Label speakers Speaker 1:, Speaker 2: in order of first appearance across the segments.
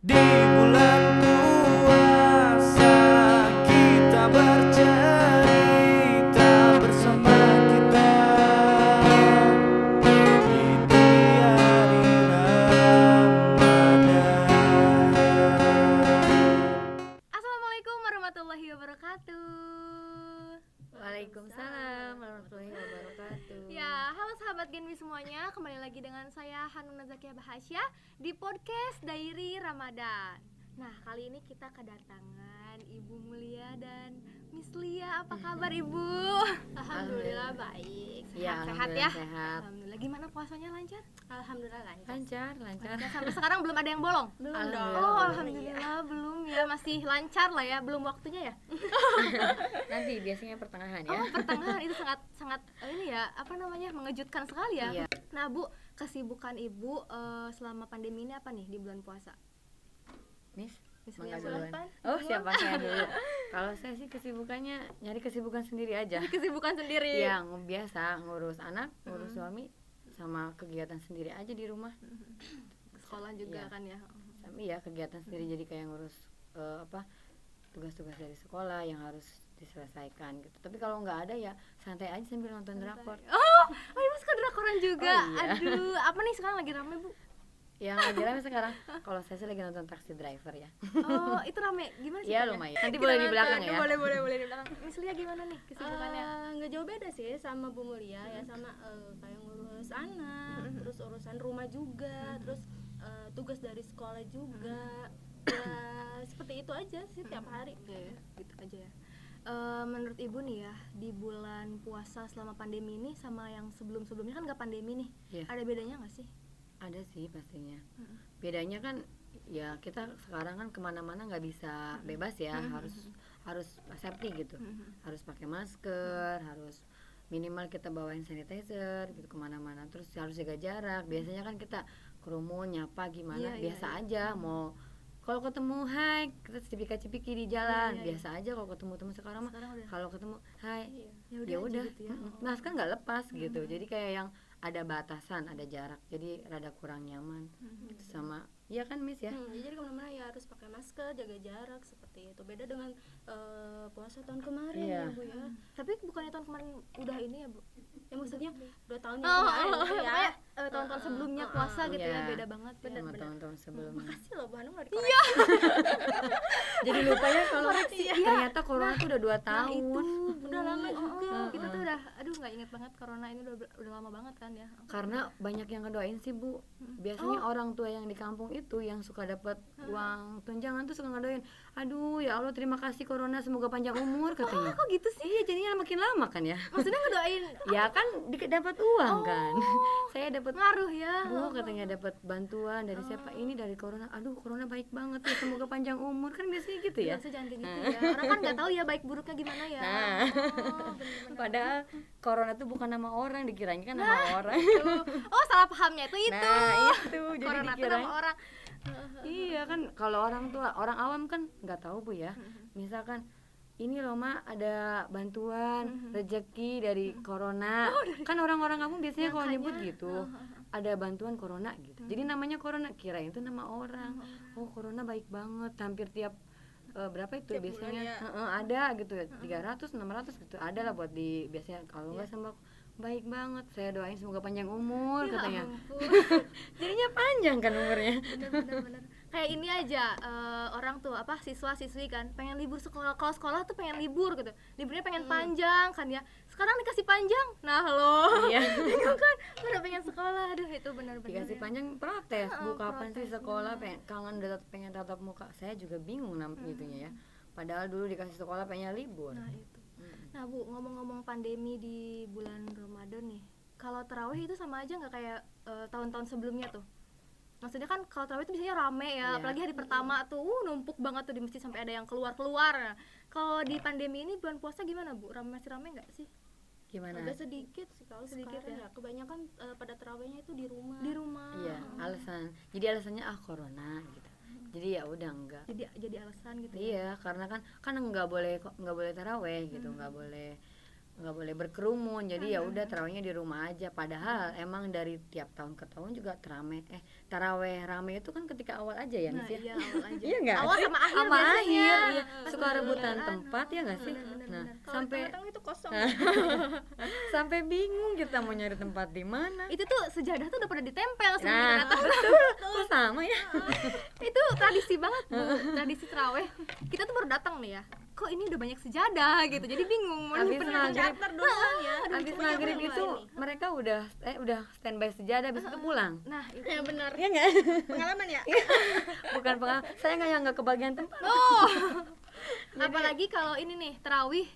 Speaker 1: Di bulan puasa kita bercerita bersama kita di dunia Ramadan.
Speaker 2: Assalamualaikum warahmatullahi wabarakatuh.
Speaker 3: Waalaikumsalam warahmatullahi wabarakatuh.
Speaker 2: Ya, halo sahabat Genbi semuanya, kembali lagi dengan saya Hanuna Zakia Bahasya di podcast Diary Ramadan. Nah, kali ini kita kedatangan Ibu Mulia dan Miss Lia. Apa kabar Ibu?
Speaker 3: Alhamdulillah
Speaker 2: baik.
Speaker 3: Ya,
Speaker 2: Sehat ya?
Speaker 3: alhamdulillah sehat.
Speaker 2: Alhamdulillah. Gimana puasanya, lancar?
Speaker 4: Alhamdulillah lancar.
Speaker 3: Lancar.
Speaker 2: Sampai sekarang belum ada yang bolong?
Speaker 4: Belum
Speaker 3: Alhamdulillah.
Speaker 4: dong.
Speaker 2: Oh, alhamdulillah belum ya, masih lancar lah ya, belum waktunya ya.
Speaker 3: Nanti biasanya pertengahan ya.
Speaker 2: Oh, pertengahan itu sangat ini ya, apa namanya, mengejutkan sekali ya.
Speaker 3: Iya.
Speaker 2: Nah, Bu, kesibukan Ibu selama pandemi ini apa nih di bulan puasa?
Speaker 3: Miss,
Speaker 2: Miss
Speaker 3: mangga
Speaker 2: Lia,
Speaker 3: duluan.
Speaker 2: silakan.
Speaker 3: Oh, siapa saya dulu? Kalau saya sih kesibukannya nyari kesibukan sendiri aja.
Speaker 2: Kesibukan sendiri.
Speaker 3: Yang biasa ngurus anak, ngurus suami, sama kegiatan sendiri aja di rumah.
Speaker 2: Sekolah juga
Speaker 3: Iya.
Speaker 2: kan ya.
Speaker 3: Sama ya kegiatan sendiri, jadi kayak ngurus tugas-tugas dari sekolah yang harus diselesaikan gitu. Tapi kalau nggak ada ya santai aja sambil nonton drakor.
Speaker 2: Oh, Ibu suka drakoran juga.
Speaker 3: Oh, iya.
Speaker 2: Aduh, apa nih sekarang lagi rame, Bu?
Speaker 3: Yang lagi rame sekarang, kalau saya sih lagi nonton Taxi Driver ya.
Speaker 2: Oh, itu rame. Gimana sih?
Speaker 3: Iya lumayan. Nanti boleh di belakang ya.
Speaker 2: Boleh di belakang. Miss Lia gimana nih kesibukannya?
Speaker 4: Nggak jauh beda sih sama Bu Mulia ya, sama kayak ngurus anak, terus urusan rumah juga, terus tugas dari sekolah juga. Ya seperti itu aja sih tiap hari.
Speaker 2: Oke, gitu aja ya. Menurut Ibu nih ya, di bulan puasa selama pandemi ini sama yang sebelum-sebelumnya kan nggak pandemi nih.
Speaker 3: Iya.
Speaker 2: Ada bedanya nggak sih?
Speaker 3: Ada sih pastinya. Bedanya kan ya kita sekarang kan kemana-mana nggak bisa bebas ya, harus safety gitu. Harus pakai masker, harus minimal kita bawain sanitizer gitu kemana-mana. Terus harus jaga jarak. Biasanya kan kita kerumun nyapa gimana,
Speaker 2: Iya,
Speaker 3: biasa aja. Mau kalau ketemu hai kita cipika-cipiki di jalan,
Speaker 2: Iya.
Speaker 3: biasa aja. Kalau ketemu teman sekarang mah
Speaker 2: Sekarang udah.
Speaker 3: kalau ketemu hai
Speaker 2: Ya
Speaker 3: ya udah
Speaker 2: aja gitu ya.
Speaker 3: masker nggak lepas gitu, jadi kayak yang ada batasan, ada jarak, jadi rada kurang nyaman. Sama ya kan Miss ya.
Speaker 4: Jadi kemana-mana ya harus pakai masker, jaga jarak seperti itu. Beda dengan puasa tahun kemarin
Speaker 3: Iya.
Speaker 4: ya Bu ya.
Speaker 2: Tapi bukannya tahun kemarin udah ini ya, Bu?
Speaker 4: Ya maksudnya 2 tahun
Speaker 2: Oh,
Speaker 4: yang kemarin gitu ya.
Speaker 2: pokoknya tahun-tahun sebelumnya puasa gitu ya,
Speaker 3: Iya.
Speaker 2: beda banget.
Speaker 3: Sama
Speaker 2: Benar-benar.
Speaker 3: tahun-tahun sebelumnya.
Speaker 4: Makasih loh Bu Hanum udah dikoreksi.
Speaker 3: Jadi lupa ya kalau
Speaker 2: Iya.
Speaker 3: ternyata corona tuh udah 2
Speaker 2: Nah,
Speaker 3: tahun.
Speaker 2: itu
Speaker 4: Udah lama juga.
Speaker 2: kita tuh udah nggak inget banget corona ini udah lama banget kan ya.
Speaker 3: Karena banyak yang ngedoain sih Bu. Biasanya orang tua yang di kampung itu yang suka dapat uang tunjangan tuh suka ngedoain, aduh ya Allah terima kasih corona, semoga panjang umur katanya.
Speaker 2: Kok gitu sih?
Speaker 3: Iya jadinya makin lama kan ya.
Speaker 2: Maksudnya ngedoain
Speaker 3: Ya kan dapat uang kan. Saya dapat
Speaker 2: ngaruh ya.
Speaker 3: Bu katanya dapat bantuan dari siapa, ini dari corona, aduh corona baik banget ya semoga panjang umur, kan biasanya gitu ya.
Speaker 2: Jangan kayak gitu ya. Orang kan nggak tahu ya baik buruknya gimana ya.
Speaker 3: Nah.
Speaker 2: Oh, bener-bener.
Speaker 3: Padahal corona tuh bukan nama orang, dikiranya kan nama orang.
Speaker 2: Oh, salah pahamnya itu.
Speaker 3: Nah itu jadi
Speaker 2: Corona itu
Speaker 3: dikirain.
Speaker 2: nama orang.
Speaker 3: Iya kan kalau orang tua, orang awam kan nggak tahu Bu ya. Misalkan ini loh Ma ada bantuan rezeki dari corona. Kan orang-orang kamu biasanya kalau nyebut gitu ada bantuan corona gitu. Jadi namanya corona, kirain itu nama orang. Oh corona baik banget, hampir tiap berapa itu
Speaker 4: Tiap
Speaker 3: biasanya
Speaker 4: bulan ya.
Speaker 3: ada gitu ya, 300 600 gitu ada lah buat di biasanya. Kalau nggak sama baik banget, saya doain semoga panjang umur katanya. Jadinya panjang kan umurnya.
Speaker 2: Bener. Kayak ini aja, orang tuh apa siswa-siswi kan pengen libur sekolah, kalau sekolah tuh pengen libur gitu, liburnya pengen panjang kan ya. Sekarang dikasih panjang, nah lo
Speaker 3: Iya.
Speaker 2: bingung kan, udah pengen sekolah, aduh itu benar-benar
Speaker 3: Dikasih
Speaker 2: ya.
Speaker 3: panjang protes, Bu kapan sih
Speaker 2: protes,
Speaker 3: sekolah, kangen pengen tatap muka. Saya juga bingung gitunya ya. Padahal dulu dikasih sekolah pengen libur.
Speaker 2: Nah itu. Nah Bu, ngomong-ngomong pandemi di bulan Ramadan nih, kalau tarawih itu sama aja nggak kayak tahun-tahun sebelumnya tuh? Maksudnya kan kalau tarawih itu biasanya rame ya,
Speaker 3: Iya.
Speaker 2: apalagi hari pertama tuh numpuk banget tuh di masjid sampai ada yang keluar-keluar. Nah, kalau di pandemi ini bulan puasa gimana Bu? Masih rame nggak sih?
Speaker 3: Gimana?
Speaker 4: Agak sedikit sih kalau
Speaker 2: Sedikit
Speaker 4: sekarang
Speaker 2: ya.
Speaker 4: ya. Kebanyakan pada terawihnya itu di rumah.
Speaker 2: Di rumah.
Speaker 3: Iya, alasan. Jadi alasannya corona gitu. Jadi ya udah enggak.
Speaker 2: Jadi alasan gitu. Ya.
Speaker 3: Iya, karena kan nggak boleh taraweh gitu, nggak boleh nggak boleh berkerumun, jadi ya udah tarawihnya di rumah aja. Padahal emang dari tiap tahun ke tahun juga taraweh rame itu kan ketika awal aja ya,
Speaker 2: Nah,
Speaker 3: Nis ya.
Speaker 2: iya awal aja.
Speaker 3: Iya nggak
Speaker 2: Awal
Speaker 3: sih?
Speaker 2: sama akhir
Speaker 3: Sama
Speaker 2: biasanya.
Speaker 3: akhir, iya.
Speaker 2: Pas
Speaker 3: Suka
Speaker 2: lagi
Speaker 3: rebutan
Speaker 2: lebaran.
Speaker 3: tempat ya nggak sih? Nah,
Speaker 4: Kalau
Speaker 3: sampai
Speaker 4: tengah-tengah itu kosong.
Speaker 3: sampai bingung kita mau nyari tempat di mana.
Speaker 2: Itu tuh sejadah tuh udah pada ditempel sebelum kita
Speaker 3: Nah,
Speaker 2: datang.
Speaker 3: betul. Kok sama ya?
Speaker 2: Itu tradisi banget Bu, tradisi terawih. Kita tuh baru datang nih ya, kok ini udah banyak sejadah gitu, jadi bingung mau
Speaker 3: Habis
Speaker 2: nyimpen
Speaker 3: maghrib.
Speaker 4: Cater duluan ya.
Speaker 3: Habis maghrib itu mereka udah standby sejadah, habis itu pulang.
Speaker 2: Nah itu
Speaker 4: Ya benar.
Speaker 3: Iya nggak?
Speaker 4: Pengalaman ya.
Speaker 3: Bukan pengalaman, saya nggak yang nggak kebagian tempat.
Speaker 2: apalagi kalau ini nih terawih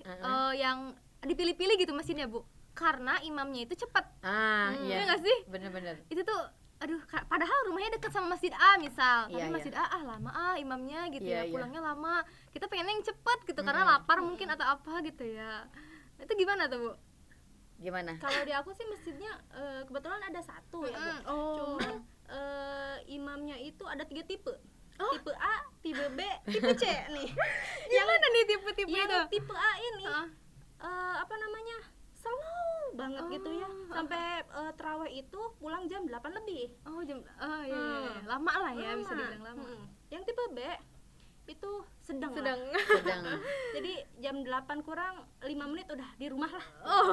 Speaker 2: yang dipilih-pilih gitu mesinnya Bu, karena imamnya itu cepat.
Speaker 3: Iya.
Speaker 2: Iya nggak sih?
Speaker 3: Bener-bener.
Speaker 2: Itu tuh aduh padahal rumahnya dekat sama masjid A misal, tapi
Speaker 3: Iya,
Speaker 2: masjid A lama imamnya gitu
Speaker 3: Iya,
Speaker 2: ya,
Speaker 3: iya.
Speaker 2: pulangnya lama, kita pengennya yang cepet gitu karena lapar mungkin atau apa gitu ya. Itu gimana tuh Bu?
Speaker 3: Gimana?
Speaker 4: Kalau di aku sih masjidnya kebetulan ada satu ya, Bu.
Speaker 2: Oh.
Speaker 4: Cuman imamnya itu ada 3 tipe. Tipe A, tipe B, tipe C nih.
Speaker 2: Gimana nih tipe-tipe
Speaker 4: Yang
Speaker 2: itu?
Speaker 4: tipe A ini
Speaker 2: Heeh.
Speaker 4: apa namanya? Slow banget gitu ya. Sampai terawih itu pulang jam 8 lebih.
Speaker 2: Oh jam iya. Lama lah ya, bisa dibilang lama.
Speaker 4: Yang tipe B itu sedang.
Speaker 2: Sedang.
Speaker 3: Sedang.
Speaker 4: Jadi jam 8 kurang 5 menit udah di rumah lah.
Speaker 2: Oh.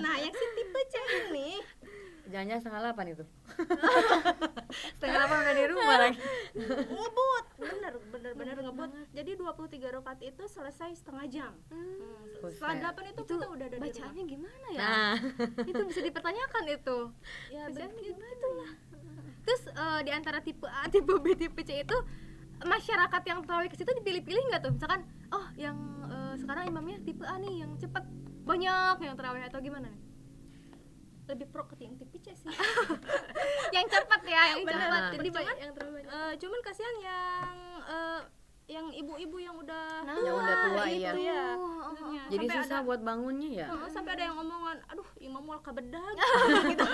Speaker 4: Nah, yang si tipe C ini
Speaker 3: Jangan-jangan setengah 8 itu. Setengah 8 udah di rumah lagi.
Speaker 4: ngebut. Bener ngebut. Jadi 23 rakaat itu selesai setengah jam. Setelah 8 itu kita udah ada di rumah.
Speaker 2: Bacaannya gimana ya?
Speaker 3: Nah,
Speaker 2: Itu bisa dipertanyakan itu.
Speaker 4: Ya
Speaker 2: Bacaannya
Speaker 4: begitu.
Speaker 2: gimana? Terus di antara tipe A, tipe B, tipe C itu masyarakat yang terawih ke situ dipilih-pilih nggak tuh? Misalkan, oh yang sekarang imamnya tipe A nih yang cepet, banyak yang terawih atau gimana nih?
Speaker 4: Lebih pro ke yang tipe C sih.
Speaker 2: Yang cepet ya, yang
Speaker 4: Bener.
Speaker 2: cepet.
Speaker 4: Jadi
Speaker 2: Jadi
Speaker 4: cuman,
Speaker 2: banyak yang terawih.
Speaker 4: cuman kasihan yang ibu-ibu yang udah
Speaker 3: yang udah tua
Speaker 4: itu
Speaker 3: iya.
Speaker 4: ya.
Speaker 2: Oh,
Speaker 4: Sebenarnya.
Speaker 3: Jadi
Speaker 4: Sampai
Speaker 3: susah buat bangunnya ya.
Speaker 4: sampai ada yang omongan, aduh imam mau kebedak gitu.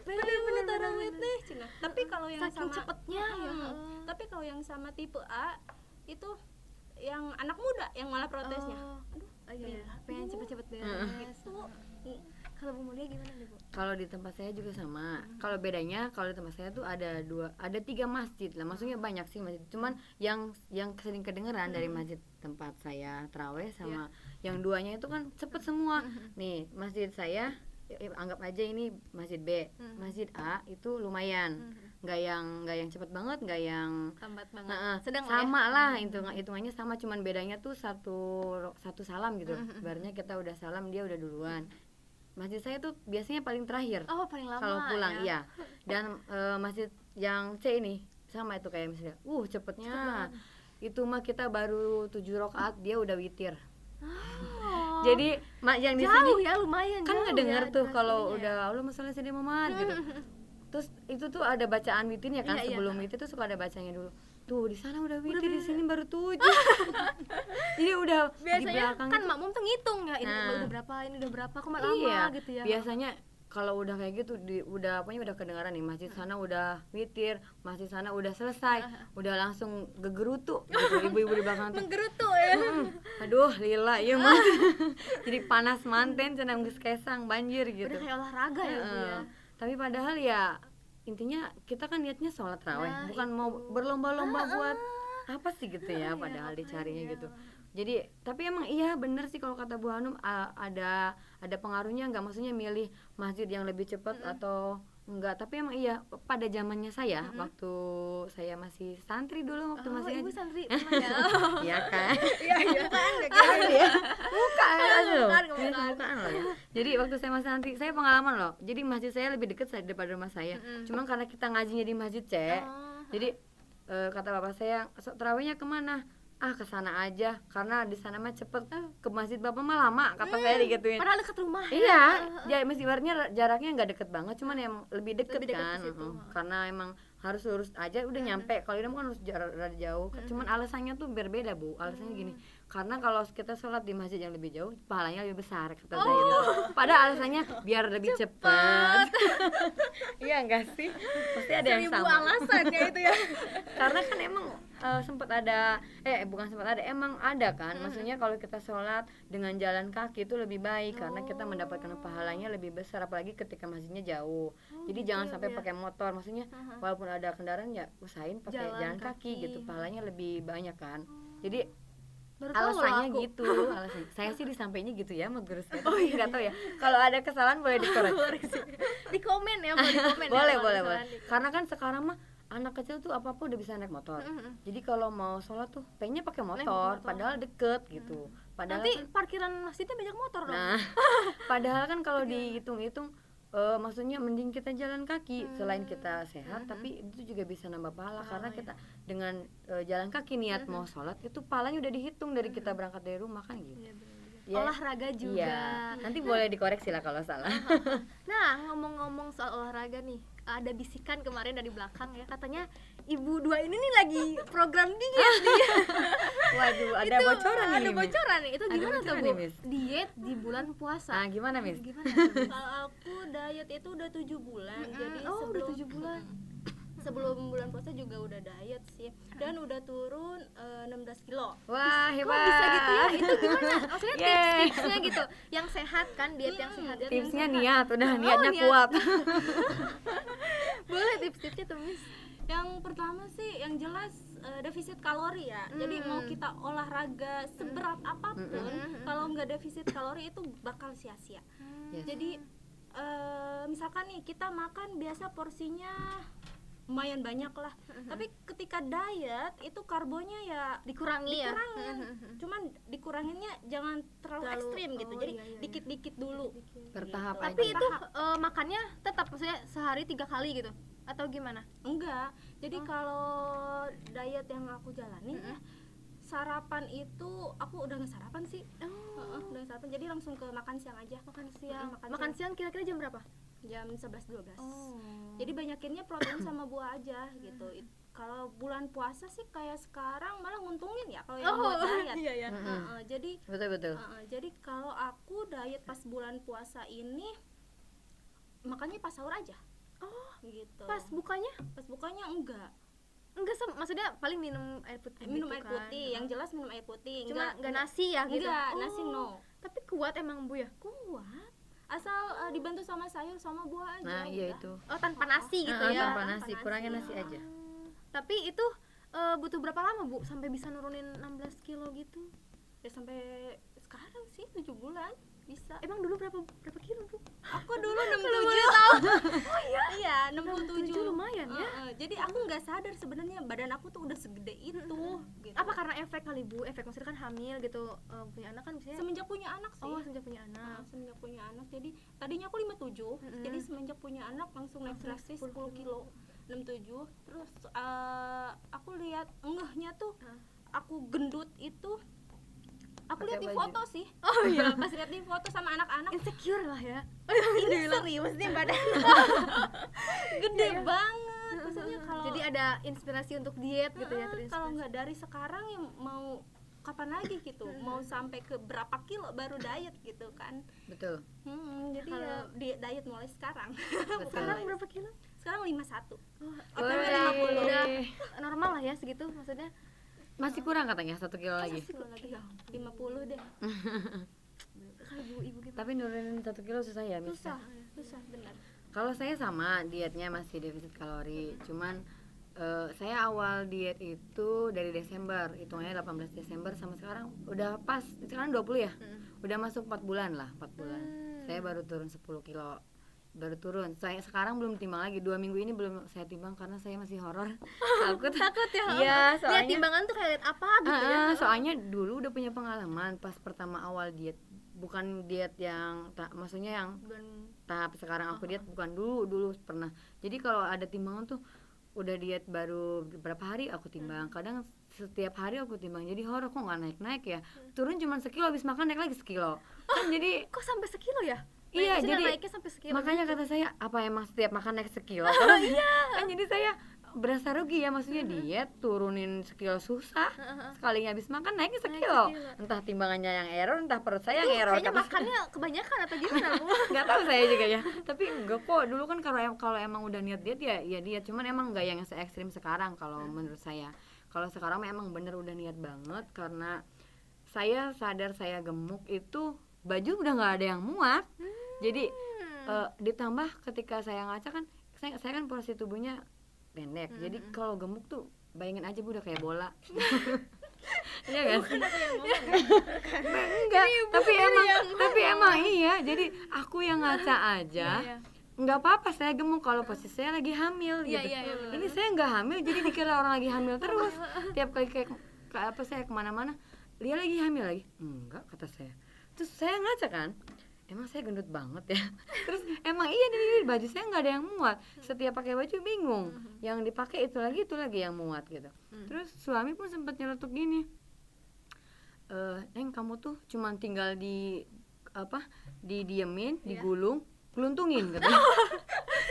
Speaker 4: Capek tarawih teh cenah. Tapi kalau yang
Speaker 2: Saking
Speaker 4: sama
Speaker 2: cepetnya ya.
Speaker 4: Tapi kalau yang sama tipe A itu yang anak muda yang malah protesnya.
Speaker 2: Oh iya, pengen cepet-cepet beres. Kalau Bu Mulia gimana nih Bu?
Speaker 3: Kalau di tempat saya juga sama. Kalau bedanya kalau di tempat saya tuh ada 3 masjid lah. Maksudnya banyak sih masjid. Cuman yang sering kedengeran dari masjid tempat saya tarawih sama yang duanya itu kan cepet semua. Nih, masjid saya anggap aja ini masjid B. Masjid A itu lumayan. Nggak yang cepet banget, nggak yang
Speaker 2: Lambat banget.
Speaker 3: Nah,
Speaker 2: Sedang
Speaker 3: sama lah hitungannya sama, cuman bedanya tuh satu salam gitu. Ibaratnya kita udah salam, dia udah duluan. Masjid saya tuh biasanya paling terakhir
Speaker 2: Oh, paling lama.
Speaker 3: kalau pulang,
Speaker 2: ya.
Speaker 3: iya. Dan masjid yang C ini sama itu kayak misalnya, cepetnya. Itu mah kita baru 7 rakaat dia udah witir.
Speaker 2: Oh.
Speaker 3: Jadi yang di
Speaker 2: jauh
Speaker 3: sini
Speaker 2: ya, lumayan
Speaker 3: kan
Speaker 2: jauh
Speaker 3: ngedenger
Speaker 2: ya,
Speaker 3: tuh
Speaker 2: durasinya
Speaker 3: kalau
Speaker 2: ya.
Speaker 3: udah Allah masalah sedih Muhammad gitu. Terus itu tuh ada bacaan witirnya kan,
Speaker 2: Iya, iya.
Speaker 3: sebelum witir tuh suka ada bacanya dulu. Tuh di sana udah witir, di sini baru 7. Jadi udah di
Speaker 2: Biasanya
Speaker 3: belakang
Speaker 2: kan
Speaker 3: itu-
Speaker 2: makmum tuh ngitung ya, ini
Speaker 3: Nah.
Speaker 2: udah berapa, ini udah berapa, kok lama
Speaker 3: iya,
Speaker 2: gitu ya.
Speaker 3: biasanya kalau udah kayak gitu udah kedengaran nih masjid sana udah witir, masjid sana udah selesai, udah langsung gegerutu gitu, ibu-ibu di belakang tuh.
Speaker 2: Menggerutu ya.
Speaker 3: Aduh lila ya mas. Jadi panas manten cenah geus kesang banjir gitu.
Speaker 2: Udah kayak olahraga ya Bu ya.
Speaker 3: Tapi padahal ya intinya kita kan niatnya sholat raweh,
Speaker 2: Nah,
Speaker 3: bukan mau berlomba-lomba buat apa sih gitu ya, padahal dicarinya gitu. Jadi tapi emang iya bener sih kalau kata Bu Hanum, ada pengaruhnya nggak, maksudnya milih masjid yang lebih cepat atau enggak. Tapi emang iya pada zamannya saya, waktu saya masih santri dulu, waktu masih
Speaker 2: Ibu
Speaker 3: ngaji.
Speaker 2: santri teman ya.
Speaker 3: Iya kan?
Speaker 2: Iya, iya.
Speaker 3: Bukan aja loh.
Speaker 2: Bukan,
Speaker 3: Ini bukan loh ya. Jadi waktu saya masih santri, saya pengalaman loh. Jadi masjid saya lebih dekat daripada rumah saya. Cuma karena kita ngajinya di masjid C, jadi kata bapak saya, terawihnya kemana? Ke sana aja, karena di sana mah cepet. Ke masjid bapak mah lama, kata saya digituin.
Speaker 2: Padahal dekat rumah.
Speaker 3: Iya, ya ibaratnya jaraknya nggak deket banget, cuman yang lebih deket
Speaker 2: Lebih deket
Speaker 3: kan.
Speaker 2: ke situ.
Speaker 3: Karena emang harus lurus aja udah nyampe. Kalau ini kan harus rada jauh. Cuman alasannya tuh berbeda Bu. Alasannya gini, karena kalau kita sholat di masjid yang lebih jauh, pahalanya lebih besar kata saya gitu. Padahal alasannya biar lebih cepat. Iya enggak sih? Pasti ada yang
Speaker 2: Seribu
Speaker 3: sama.
Speaker 2: alasannya itu ya.
Speaker 3: Karena kan emang sempat ada bukan sempat ada, emang ada kan, maksudnya kalau kita sholat dengan jalan kaki itu lebih baik karena kita mendapatkan pahalanya lebih besar, apalagi ketika masjidnya jauh. Jadi
Speaker 2: gitu
Speaker 3: jangan
Speaker 2: ya,
Speaker 3: sampai
Speaker 2: Bu, ya.
Speaker 3: pakai motor, maksudnya walaupun ada kendaraan ya usahain pakai
Speaker 2: Jalan
Speaker 3: jalan kaki
Speaker 2: kaki.
Speaker 3: gitu, pahalanya lebih banyak kan. Jadi
Speaker 2: Baru tahu loh
Speaker 3: alasannya
Speaker 2: aku.
Speaker 3: gitu, alasannya. Saya sih disampainya gitu ya sama guru saya. Nggak tahu ya. Kalau ada kesalahan boleh dikoreksi.
Speaker 2: Di komen ya, boleh di komen ya,
Speaker 3: boleh
Speaker 2: kalau
Speaker 3: boleh
Speaker 2: misalnya
Speaker 3: boleh.
Speaker 2: di-
Speaker 3: Karena kan sekarang mah anak kecil tuh apa-apa udah bisa naik motor. Jadi kalau mau sholat tuh pengennya pakai motor, padahal deket gitu. Padahal
Speaker 2: Nanti
Speaker 3: kan,
Speaker 2: parkiran masjidnya banyak motor dong.
Speaker 3: nah, padahal kan kalau dihitung-hitung maksudnya mending kita jalan kaki selain kita sehat, tapi itu juga bisa nambah pahala karena kita dengan jalan kaki niat mau sholat itu pahalanya udah dihitung dari kita berangkat dari rumah kan gitu.
Speaker 2: Iya, bener-bener.
Speaker 3: Ya,
Speaker 2: Olahraga juga.
Speaker 3: iya. Nanti boleh dikoreksi lah kalau salah.
Speaker 2: Nah, ngomong-ngomong soal olahraga nih, ada bisikan kemarin dari belakang ya, katanya ibu dua ini nih lagi program diet nih.
Speaker 3: Waduh, ada
Speaker 2: Itu,
Speaker 3: bocoran
Speaker 2: ada
Speaker 3: nih, Miss.
Speaker 2: bocoran nih. Itu
Speaker 3: Ada
Speaker 2: gimana tuh,
Speaker 3: bocoran
Speaker 2: Bu?
Speaker 3: nih, Miss.
Speaker 2: Diet di bulan puasa.
Speaker 3: Nah, gimana, Miss?
Speaker 2: Gimana tuh, Miss?
Speaker 4: Kalau aku diet itu udah 7 bulan. Jadi
Speaker 2: Oh, udah
Speaker 4: sebelum
Speaker 2: 7 bulan.
Speaker 4: sebelum bulan puasa juga udah diet sih. Dan udah turun 16 kilo.
Speaker 3: Wah,
Speaker 2: Kok
Speaker 3: hebat.
Speaker 2: bisa gitu ya? Itu gimana? Maksudnya
Speaker 3: Yeay.
Speaker 2: tips-tipsnya gitu. Yang sehat kan, diet yang sehat. Diet yang
Speaker 3: Tipsnya
Speaker 2: sehat.
Speaker 3: niat, udah niatnya
Speaker 2: niat.
Speaker 3: kuat.
Speaker 2: Boleh tips-tipsnya tuh, Miss.
Speaker 4: Yang pertama sih yang jelas defisit kalori ya. Jadi mau kita olahraga seberat apapun, kalau nggak defisit kalori itu bakal sia-sia.
Speaker 3: Yes.
Speaker 4: Jadi misalkan nih kita makan biasa porsinya lumayan banyak lah. Tapi ketika diet itu karbonya ya
Speaker 2: Dikurangi ya.
Speaker 4: dikurangin. Cuman dikuranginnya jangan terlalu
Speaker 2: Terlalu-
Speaker 4: ekstrim gitu.
Speaker 2: oh,
Speaker 4: Jadi
Speaker 2: iya, iya.
Speaker 4: dikit-dikit dulu.
Speaker 3: Bertahap
Speaker 4: Gitu.
Speaker 2: Tapi
Speaker 3: aja.
Speaker 2: itu makannya tetap maksudnya sehari 3 kali gitu atau gimana?
Speaker 4: Enggak. Jadi kalau diet yang aku jalani ya, sarapan itu aku udah nggak sarapan sih. Heeh, udah nggak sarapan. Jadi langsung ke makan siang aja.
Speaker 2: Makan siang.
Speaker 4: makan
Speaker 2: Makan siang kira-kira jam berapa?
Speaker 4: Jam 11-12.
Speaker 2: Oh.
Speaker 4: Jadi banyakinnya protein sama buah aja gitu. Kalau bulan puasa sih kayak sekarang malah nguntungin ya kalau yang buat diet.
Speaker 2: iya ya.
Speaker 4: Heeh, jadi
Speaker 3: Betul.
Speaker 4: jadi kalau aku diet pas bulan puasa ini makannya pas sahur aja.
Speaker 2: Oh,
Speaker 4: Gitu.
Speaker 2: pas bukanya?
Speaker 4: Pas bukanya enggak.
Speaker 2: Enggak, maksudnya paling minum air putih.
Speaker 4: Minum
Speaker 2: gitu
Speaker 4: air
Speaker 2: kan.
Speaker 4: putih, yang jelas minum air putih.
Speaker 2: Cuma enggak nasi ya gitu.
Speaker 4: Enggak,
Speaker 2: Oh,
Speaker 4: nasi no.
Speaker 2: Tapi kuat emang, Bu ya?
Speaker 4: Kuat. Asal dibantu sama sayur sama buah aja.
Speaker 3: Nah, iya
Speaker 4: udah.
Speaker 3: itu.
Speaker 2: Oh, tanpa nasi gitu
Speaker 3: Heeh,
Speaker 2: ya.
Speaker 3: tanpa
Speaker 4: tanpa
Speaker 3: nasi,
Speaker 4: nasi.
Speaker 3: kurangin nasi aja.
Speaker 2: Tapi itu butuh berapa lama, Bu, sampai bisa nurunin 16 kilo gitu?
Speaker 4: Ya sampai sekarang sih 7 bulan bisa.
Speaker 2: Emang dulu berapa kilo, Bu?
Speaker 4: Aku dulu 67.
Speaker 2: Oh iya.
Speaker 4: Iya, 67.
Speaker 2: 67 lumayan ya.
Speaker 4: Jadi aku nggak sadar sebenarnya badan aku tuh udah segede itu gitu.
Speaker 2: Apa karena efek kali, Bu? Efek maksudnya kan hamil gitu, punya anak kan biasanya.
Speaker 4: Semenjak punya anak sih.
Speaker 2: Oh, sejak punya anak.
Speaker 4: Semenjak punya anak. Jadi tadinya aku 57. Jadi semenjak punya anak langsung naik
Speaker 2: Langsung
Speaker 4: drastis
Speaker 2: 10
Speaker 4: 10 kilo. 67. Terus aku lihat enggahnya tuh aku gendut itu aku
Speaker 3: Pakai
Speaker 4: lihat di
Speaker 3: baju.
Speaker 4: foto sih. Oh iya, pas lihat di foto sama anak-anak
Speaker 2: Insecure lah ya.
Speaker 4: ini serius nih badan gede banget. Maksudnya kalau
Speaker 2: Jadi ada inspirasi untuk diet gitu ya, terinspirasi.
Speaker 4: kalau nggak dari sekarang ya mau kapan lagi gitu, mau sampai ke berapa kilo baru diet gitu kan.
Speaker 3: Betul.
Speaker 4: Jadi ya diet mulai sekarang.
Speaker 3: Betul.
Speaker 2: Sekarang berapa kilo?
Speaker 4: Sekarang 51.
Speaker 2: Kita
Speaker 3: Wih.
Speaker 2: 50 udah normal lah ya segitu maksudnya.
Speaker 3: Masih kurang katanya 1 kilo lagi.
Speaker 4: Lagi 50 deh.
Speaker 2: Kalau ibu gimana?
Speaker 3: Tapi nurunin 1 kilo susah ya, Miss?
Speaker 4: Susah benar.
Speaker 3: Kalau saya sama, dietnya masih defisit kalori. Cuman saya awal diet itu dari Desember, hitungannya 18 Desember sama sekarang udah pas, sekarang 20 ya. Udah masuk 4 bulan lah, 4 bulan. Saya baru turun 10 kilo. Baru turun. Saya sekarang belum timbang lagi. 2 minggu ini belum saya timbang karena saya masih horor. Takut.
Speaker 2: Takut ya?
Speaker 3: Iya,
Speaker 2: Lihat
Speaker 3: soalnya
Speaker 2: timbangan tuh kayak lihat apa gitu ya.
Speaker 3: soalnya dulu udah punya pengalaman pas pertama awal diet. Bukan diet yang maksudnya yang
Speaker 2: Bulan
Speaker 3: tahap sekarang aku diet, bukan dulu pernah. Jadi kalau ada timbangan tuh udah diet baru beberapa hari aku timbang. Kadang setiap hari aku timbang. Jadi horor, kok nggak naik ya. Turun cuma sekilo, habis makan naik lagi sekilo. Kan jadi
Speaker 2: kok sampai sekilo ya?
Speaker 3: iya,
Speaker 2: Maksudnya
Speaker 3: jadi
Speaker 2: naiknya sampai sekilo.
Speaker 3: makanya kata saya, apa emang setiap makan naik sekilo? Kan, kan jadi saya berasa rugi ya, maksudnya diet turunin sekilo susah, sekalinya habis makan naiknya sekilo. Entah timbangannya yang error, entah perut saya yang error.
Speaker 2: Kayaknya
Speaker 3: Kata
Speaker 2: makannya kebanyakan atau gimana, Bu?
Speaker 3: nggak tahu saya juga ya, tapi enggak kok. Dulu kan kalau emang udah niat diet ya diet, cuman emang nggak yang se ekstrim sekarang kalau menurut saya. Kalau sekarang memang bener udah niat banget, karena saya sadar saya gemuk itu baju udah nggak ada yang muat. Jadi ditambah ketika saya ngaca kan, saya kan porsi tubuhnya pendek. Jadi kalau gemuk tuh bayangin aja Bu, udah kayak bola. Iya kan? Enggak, tapi emang iya. Jadi aku yang ngaca aja.
Speaker 2: Iya.
Speaker 3: Nggak apa-apa saya gemuk kalau posisi saya lagi hamil
Speaker 2: Iya,
Speaker 3: gitu.
Speaker 2: iya, benar.
Speaker 3: Ini saya nggak hamil, jadi dikira orang lagi hamil terus. Tiap kali kayak apa saya kemana-mana, dia lagi hamil lagi. Enggak, kata saya. Terus saya ngaca kan, emang saya gendut banget ya. Terus emang iya nih, baju saya nggak ada yang muat. Setiap pakai baju bingung, yang dipakai itu lagi yang muat gitu. Terus suami pun sempat nyeletuk gini, Neng kamu tuh cuman tinggal didiemin, digulung, geluntungin gitu.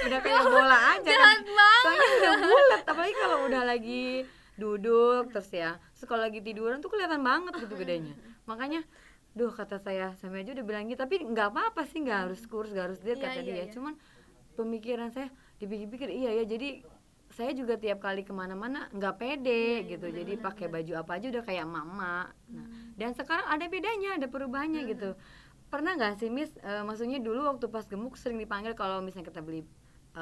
Speaker 3: Udah kayak bola aja kan. Soalnya udah bulat, apalagi kalau udah lagi duduk terus ya. Terus kalau lagi tiduran tuh kelihatan banget gitu gedenya. Makanya duh, kata saya aja udah bilang gitu, tapi nggak apa-apa sih, nggak harus kurus, nggak harus diet kata dia. Cuman pemikiran saya dipikir-pikir iya ya, jadi saya juga tiap kali kemana-mana nggak pede gitu, jadi pakai baju apa aja udah kayak mama. Nah, dan sekarang ada bedanya, ada perubahannya gitu. Pernah nggak sih Miss, maksudnya dulu waktu pas gemuk sering dipanggil kalau misalnya kita beli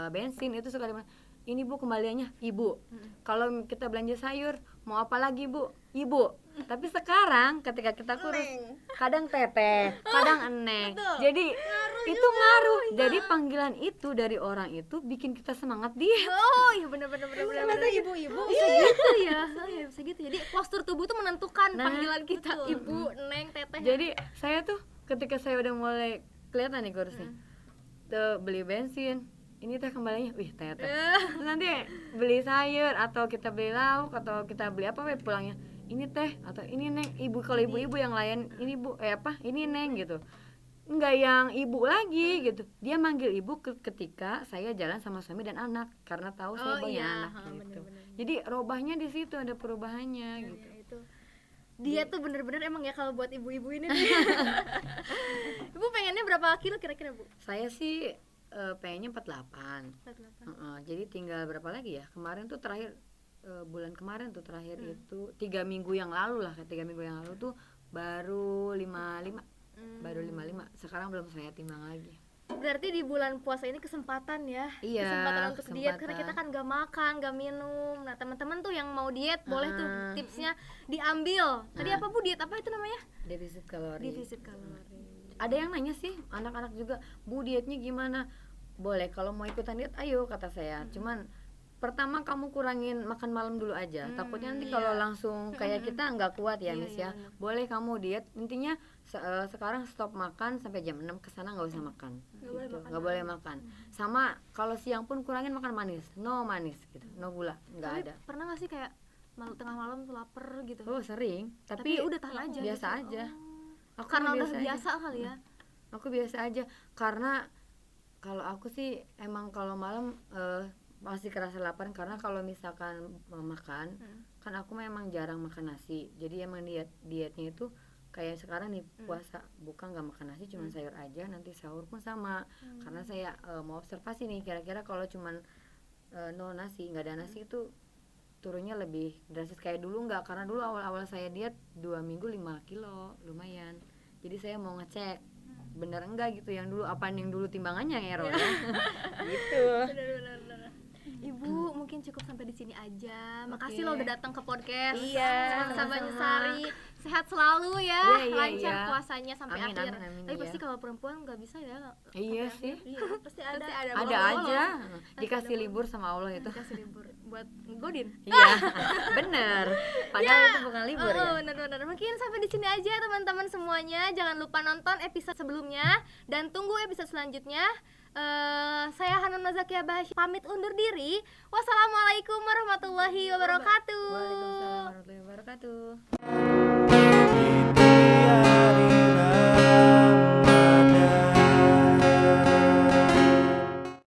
Speaker 3: bensin itu suka dibilang, ini Bu kembaliannya Ibu. Kalau kita belanja sayur mau apa lagi Bu? Ibu. Tapi sekarang ketika kita kurus, kadang teteh, kadang eneng. Jadi itu ngaruh. Jadi panggilan itu dari orang itu bikin kita semangat diet.
Speaker 2: Oh iya, benar.
Speaker 4: ibu-ibu
Speaker 2: Bisa gitu ya. Oh iya, bisa gitu. Jadi postur tubuh tuh menentukan
Speaker 3: Nah,
Speaker 2: panggilan kita. Ibu, neng, teteh.
Speaker 3: Jadi saya tuh ketika saya udah mulai kelihatan nih kurusnya, tuh beli bensin, ini teh kembalinya, wih teteh. Terus nanti beli sayur atau kita beli lauk atau kita beli apa pulangnya, ini teh atau ini neng. Ibu, kalau ibu-ibu yang layan ini Bu, ini neng gitu. Enggak yang ibu lagi gitu. Dia manggil ibu ketika saya jalan sama suami dan anak, karena tahu saya punya anak gitu. Jadi robahnya di situ, ada perubahannya gitu.
Speaker 2: Ya, itu. Dia tuh bener-bener emang ya kalau buat ibu-ibu ini. Ibu pengennya berapa kilo kira-kira Bu?
Speaker 3: Saya sih pengennya 48. Jadi tinggal berapa lagi ya? Kemarin tuh terakhir bulan kemarin tuh terakhir itu 3 minggu yang lalu lah, 3 minggu yang lalu tuh baru 55. Baru 55. Sekarang belum saya timbang lagi.
Speaker 2: Berarti di bulan puasa ini kesempatan ya.
Speaker 3: Iya,
Speaker 2: kesempatan untuk diet,
Speaker 3: kesempatan.
Speaker 2: karena kita kan gak makan, gak minum. Nah teman-teman tuh yang mau diet boleh tuh tipsnya diambil. Tadi apa Bu, diet apa itu namanya?
Speaker 3: Defisit kalori.
Speaker 2: Defisit kalori.
Speaker 3: Ada yang nanya sih, anak-anak juga, Bu dietnya gimana? Boleh, kalau mau ikutan diet ayo kata saya. Cuman pertama kamu kurangin makan malam dulu aja. Takutnya nanti kalau langsung kayak kita nggak kuat ya Miss ya. Boleh kamu diet, intinya sekarang stop makan sampai jam 6 kesana nggak usah makan. Nggak boleh makan. Sama kalau siang pun kurangin makan manis, no manis gitu, no gula, nggak
Speaker 2: Tapi
Speaker 3: ada.
Speaker 2: pernah gak sih kayak tengah malam tuh lapar gitu?
Speaker 3: Oh sering,
Speaker 2: Tapi udah tahan aja.
Speaker 3: biasa
Speaker 2: gitu.
Speaker 3: aja. Aku
Speaker 2: Karena
Speaker 3: mah
Speaker 2: udah
Speaker 3: aja.
Speaker 2: biasa kali ya.
Speaker 3: Aku biasa aja, karena kalau aku sih emang kalau malam masih kerasa lapar, karena kalau misalkan makan kan aku memang jarang makan nasi. Jadi emang dietnya itu kayak sekarang nih puasa buka nggak makan nasi, cuma sayur aja. Nanti sahur pun sama, karena saya mau observasi nih kira-kira kalau cuman no nasi, nggak ada nasi itu turunnya lebih drastis kayak dulu nggak, karena dulu awal-awal saya diet 2 minggu 5 kilo lumayan. Jadi saya mau ngecek bener enggak gitu, yang dulu apa yang dulu timbangannya yang error ya. Gitu.
Speaker 2: Benar. Ibu mungkin cukup sampai di sini aja. Makasih lo udah datang ke podcast.
Speaker 3: Iya,
Speaker 2: Sabanya
Speaker 3: sama-sama.
Speaker 2: Sari. Sehat selalu ya.
Speaker 3: Iya,
Speaker 2: Lancar
Speaker 3: iya.
Speaker 2: puasanya sampai
Speaker 3: Amin,
Speaker 2: akhir.
Speaker 3: amin,
Speaker 2: Tapi
Speaker 3: iya.
Speaker 2: pasti kalau perempuan nggak bisa ya.
Speaker 3: Iya sih.
Speaker 4: pasti ada
Speaker 2: Pasti
Speaker 3: Ada
Speaker 2: bolong-bolong.
Speaker 3: aja dikasih libur sama Allah itu.
Speaker 2: Dikasih libur buat godin.
Speaker 3: Iya, bener. Padahal itu bukan libur ya.
Speaker 2: Benar. Mungkin sampai di sini aja teman-teman semuanya. Jangan lupa nonton episode sebelumnya dan tunggu episode selanjutnya. Saya Hanun Nazakia Bahasya pamit undur diri. Wassalamualaikum warahmatullahi wabarakatuh.
Speaker 3: Waalaikumsalam warahmatullahi wabarakatuh.